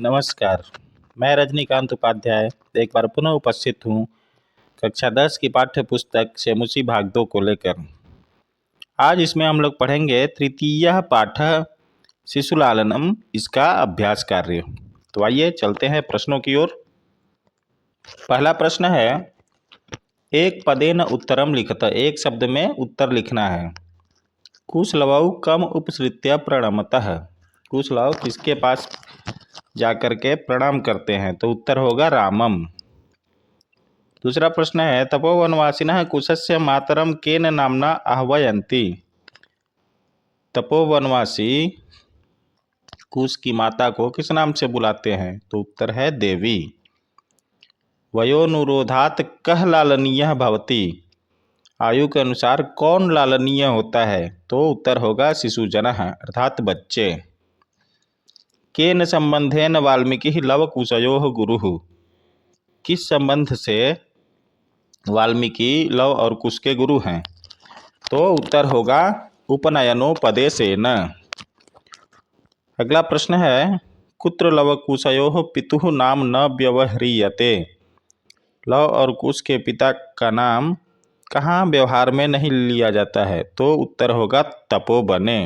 नमस्कार। मैं रजनीकांत उपाध्याय एक बार पुनः उपस्थित हूँ कक्षा 10 की पाठ्य पुस्तक सेमुसी भाग 2 को लेकर। आज इसमें हम लोग पढ़ेंगे तृतीय पाठ शिशुलालनम, इसका अभ्यास कार्य। तो आइए चलते हैं प्रश्नों की ओर। पहला प्रश्न है, एक पदेन उत्तरम लिखत, एक शब्द में उत्तर लिखना है। कुशलवौ कम उपसृत्य प्रणमतः, कुशलव किसके पास जाकर के प्रणाम करते हैं? तो उत्तर होगा रामम। दूसरा प्रश्न है, तपोवनवासिनः कुशस्य मातरम केन नामना आह्वयन्ति, तपोवनवासी कुश की माता को किस नाम से बुलाते हैं? तो उत्तर है देवी। वयोनुरोधात कह लालनीय भवति, आयु के अनुसार कौन लालनीय होता है? तो उत्तर होगा शिशुजनः अर्थात बच्चे। केन संबंधेन वाल्मीकि लवकुशयोः गुरुः, किस संबंध से वाल्मीकि लव और कुश के गुरु हैं? तो उत्तर होगा उपनयनोपदेशेन। अगला प्रश्न है, कुत्र लवकुशयोः पितुः नाम न व्यवह्रियते, लव और कुश के पिता का नाम कहाँ व्यवहार में नहीं लिया जाता है? तो उत्तर होगा तपोवने।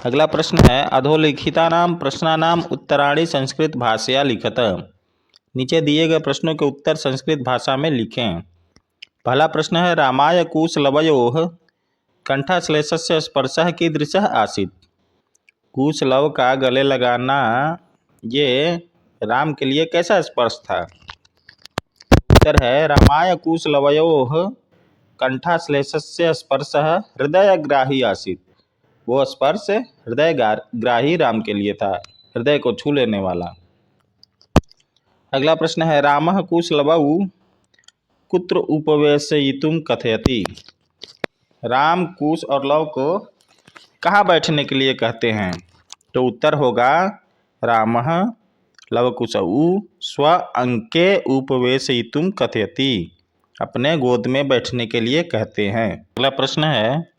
अगला प्रश्न है, अधोलिखितानां प्रश्नानां उत्तराणि संस्कृत भाषया लिखत, नीचे दिए गए प्रश्नों के उत्तर संस्कृत भाषा में लिखें। पहला प्रश्न है, रामाय कुशलवयोः कंठाश्लेषस्य स्पर्शः कीदृशः आसीत्, कुशलव का गले लगाना ये राम के लिए कैसा स्पर्श था? उत्तर है, रामाय कुशलवयोः कंठाश्लेषस्य स्पर्शः हृदयग्राही आसीत्, वो स्पर्श हृदय ग्राही राम के लिए था, हृदय को छू लेने वाला। अगला प्रश्न है, रामः कुशलवौ कुत्र उपवेशयितुं कथयति, राम कुश और लव को कहाँ बैठने के लिए कहते हैं? तो उत्तर होगा रामः लवकुशौ स्व अंके उपवेशयितुं कथयति, अपने गोद में बैठने के लिए कहते हैं। अगला प्रश्न है,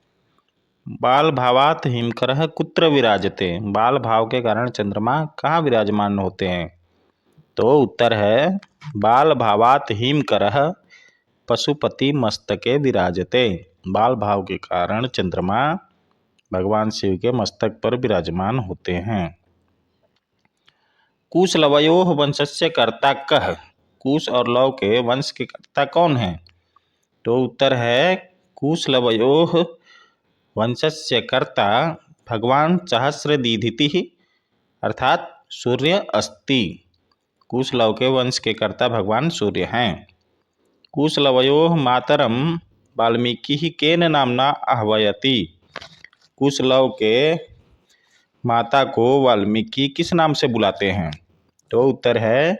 बाल भावात हिमकरः कुत्र विराजते, बाल भाव के कारण चंद्रमा कहाँ विराजमान होते हैं? तो उत्तर है, बाल भावात हिमकरः पशुपति मस्तके विराजते, बाल भाव के कारण चंद्रमा भगवान शिव के मस्तक पर विराजमान होते हैं। कुशलवयोः वंशस्य कर्ता कः, कुश और लव के वंश के कर्ता कौन है? तो उत्तर है, कुशलवयोः वंशस्य कर्ता भगवान सहस्रदीधितिः अर्थात सूर्य अस्ति, कुशलव के वंश के कर्ता भगवान सूर्य हैं। कुशलवयोः मातरम वाल्मीकि केन नामना आह्वयति, कुशलव के माता को वाल्मीकि किस नाम से बुलाते हैं? तो उत्तर है,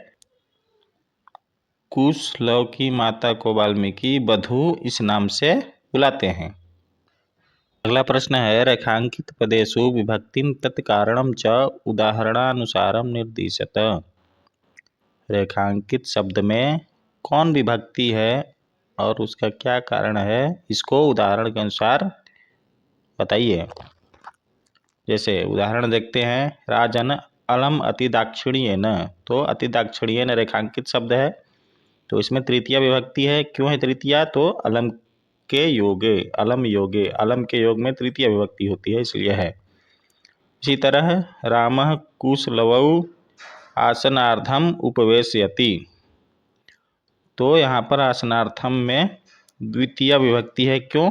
कुशलव की माता को वाल्मीकि बधू इस नाम से बुलाते हैं। अगला प्रश्न है, रेखांकित पदेषु विभक्तिं तत्कारणं च उदाहरणानुसारं निर्दिशत, रेखांकित शब्द में कौन विभक्ति है और उसका क्या कारण है, इसको उदाहरण के अनुसार बताइए। जैसे उदाहरण देखते हैं, राजन अलम अति दाक्षिण्येन, तो अति दाक्षिण्येन रेखांकित शब्द है, तो इसमें तृतीया विभक्ति है। क्यों है तृतीया? तो अलम के योगे, अलम योगे, अलम के योग में तृतीय विभक्ति होती है, इसलिए है। इसी तरह रामः कुशलवौ आसनार्थम उपवेशयति, तो यहाँ पर आसनार्थम में द्वितीय विभक्ति है। क्यों?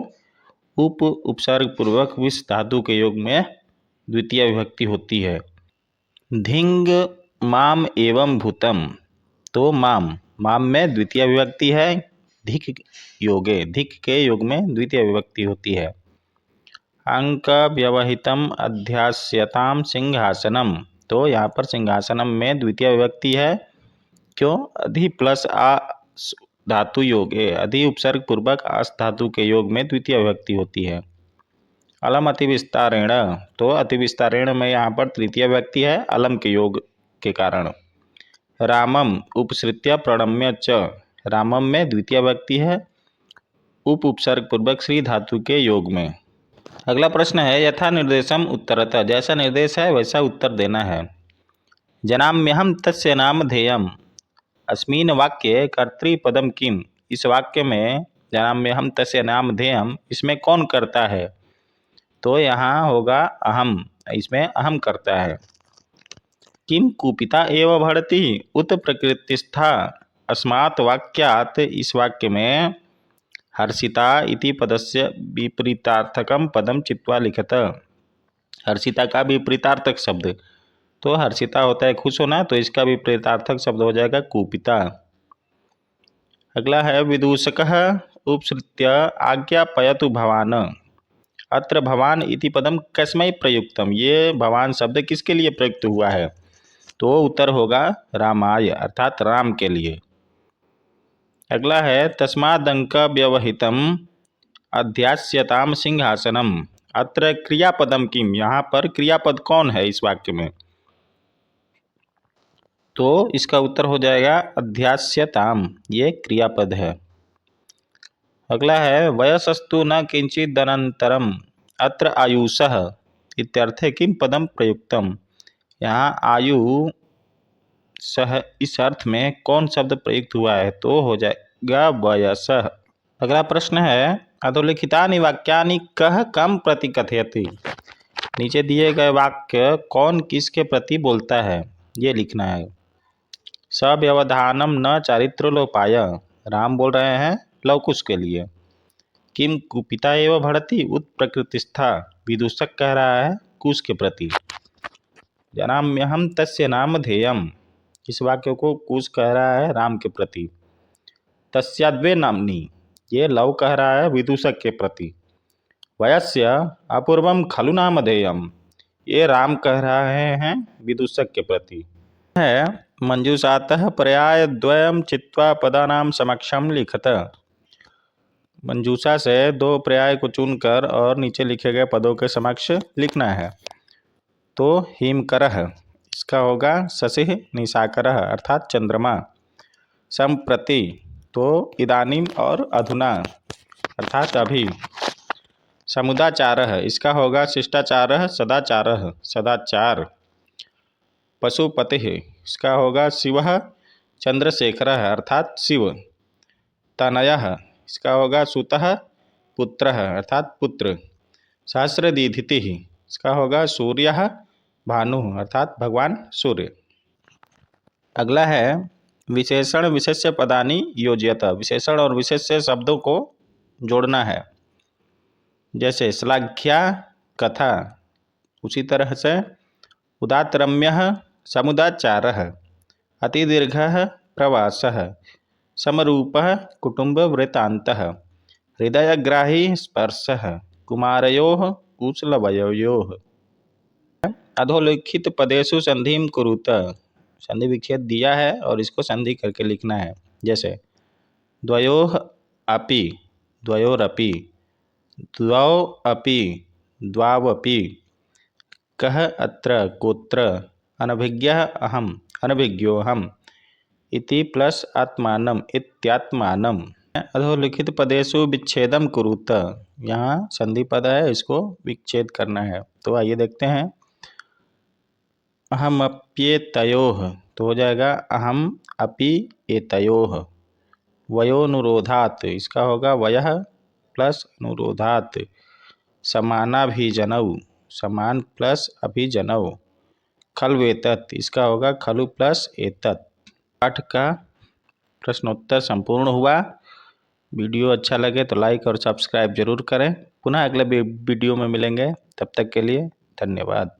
उपसर्ग पूर्वक विस धातु के योग में द्वितीय विभक्ति होती है। धिंग माम एवं भूतम, तो माम, माम में द्वितीय विभक्ति है, धिक योगे, धिक के योग में द्वितीय विभक्ति होती है। अंक व्यवहितम अध्यास्यताम सिंहासनम, तो यहाँ पर सिंहासनम में द्वितीय विभक्ति है। क्यों? अधि प्लस आ धातु योगे, अधि उपसर्ग पूर्वक आस धातु के योग में द्वितीय विभक्ति होती है। अलम अति विस्तारेण, तो अति विस्तारेण में यहाँ पर तृतीय विभक्ति है, अलम के योग के कारण। रामम उपसृत्य प्रणम्य च, रामम में द्वितीय विभक्ति है, उपसर्ग पूर्वक श्री धातु के योग में। अगला प्रश्न है, यथा निर्देशम उत्तरतः, जैसा निर्देश है वैसा उत्तर देना है। जनाम्यहं तस्य नामधेयम्। अस्मिन् वाक्ये कर्तृपदम किम। इस वाक्य में जनाम्यहं तस्य नामधेयम्, इसमें कौन करता है? तो यहाँ होगा अहम, इसमें अहम करता है। किम कुपिता एव भड़ति उत प्रकृतिस्था। अस्मात् वाक्यात्, इस वाक्य में हर्षिता इति पदस्य विपरीतार्थकम पदम चित्वा लिखत। हर्षिता का विपरीतार्थक शब्द, तो हर्षिता होता है खुश होना, तो इसका विपरीतार्थक शब्द हो जाएगा कुपिता। अगला है विदूषकः उपसृत्य आज्ञापयतु भवान। अत्र भवान इति पदम कस्मै प्रयुक्तम। ये भवान शब्द किसके लिए प्रयुक्त हुआ है? तो उत्तर होगा रामाय, अर्थात राम के लिए। अगला है तस्मादंक व्यवहितम अध्यास्यताम सिंहासनम। अत्र क्रियापदम किम। यहाँ पर क्रियापद कौन है इस वाक्य में? तो इसका उत्तर हो जाएगा अध्यास्यताम, ये क्रियापद है। अगला है वयसस्तु न किंचित अनंतरम अत्र आयुषः इत्यर्थे किम पदम प्रयुक्तम। यहाँ आयु सह, इस अर्थ में कौन शब्द प्रयुक्त हुआ है? तो हो जाएगा वयसः। अगला प्रश्न है अधोलिखितानि वाक्यानि कः कम प्रति कथयति। नीचे दिए गए वाक्य कौन किसके प्रति बोलता है, ये लिखना है। सव्यवधानम न चारित्रोलोपाय, राम बोल रहे हैं लवकुश के लिए। किम कुपिता एव भड़ति उत प्रकृतिस्था, विदूषक कह रहा है कुश के प्रति। जनाम्यहं तस्य नामधेयम्, इस वाक्य को कुश कह रहा है राम के प्रति। तस्याद्वे नाम्नि, ये लव कह रहा है विदूषक के प्रति। वयस्य अपूर्वम खलु नामधेयम्, ये राम कह रहे हैं विदूषक के प्रति। है मंजूषातः पर्याय द्वयम चित्वा पदानाम समक्षम लिखत। मंजूषा से दो पर्याय को चुनकर और नीचे लिखे गए पदों के समक्ष लिखना है। तो हिमकरः, इसका होगा शशिः निशाकरः अर्थात चंद्रमा। संप्रति, तो इदानीम और अधुना अर्थात अभी। समुदाचारः, इसका होगा शिष्टाचारः सदाचारः सदाचार। पशुपतिः, इसका होगा शिवः चंद्रशेखरः अर्थात शिव। तनयः, इसका होगा सुतः पुत्रः अर्थात पुत्र। सहस्रदीधितिः, इसका होगा सूर्यः भानुः अर्थात भगवान सूर्य। अगला है विशेषण विशेष्य पदानि योज्यत। विशेषण और विशेष्य शब्दों को जोड़ना है। जैसे श्लाघ्या कथा, उसी तरह से उदात्तरम्यः समुदाचारः, अतिदीर्घः प्रवासः, समरूपः कुटुम्बवृत्तान्तः, हृदयग्राही स्पर्शः, कुमारयोः कुशलवयोः। अधोलिखित पदेषु संधिं कुरुत। संधि विच्छेद दिया है और इसको संधि करके लिखना है। जैसे द्वयोः अपि, द्वयोरपि, द्वौ अपि, द्वावपि, कः अत्र कोत्र, अनभिज्ञः अहम्, अनभिज्ञोऽहम्, इति प्लस आत्मानम इत्यात्मानम। अधोलिखित पदेषु विच्छेदम कुरुत। यहाँ संधि पद है, इसको विच्छेद करना है। तो आइए देखते हैं। अहम अप्येतयोः, तो हो जाएगा अहम अपि एतयोः। वयोनुरोधात्, इसका होगा वयः प्लस अनुरोधात्। समानाभिजनौ, समान प्लस अभिजनौ। खल्वेतत्, इसका होगा खलु प्लस एतत्। पाठ का प्रश्नोत्तर संपूर्ण हुआ। वीडियो अच्छा लगे तो लाइक और सब्सक्राइब जरूर करें। पुनः अगले वीडियो में मिलेंगे, तब तक के लिए धन्यवाद।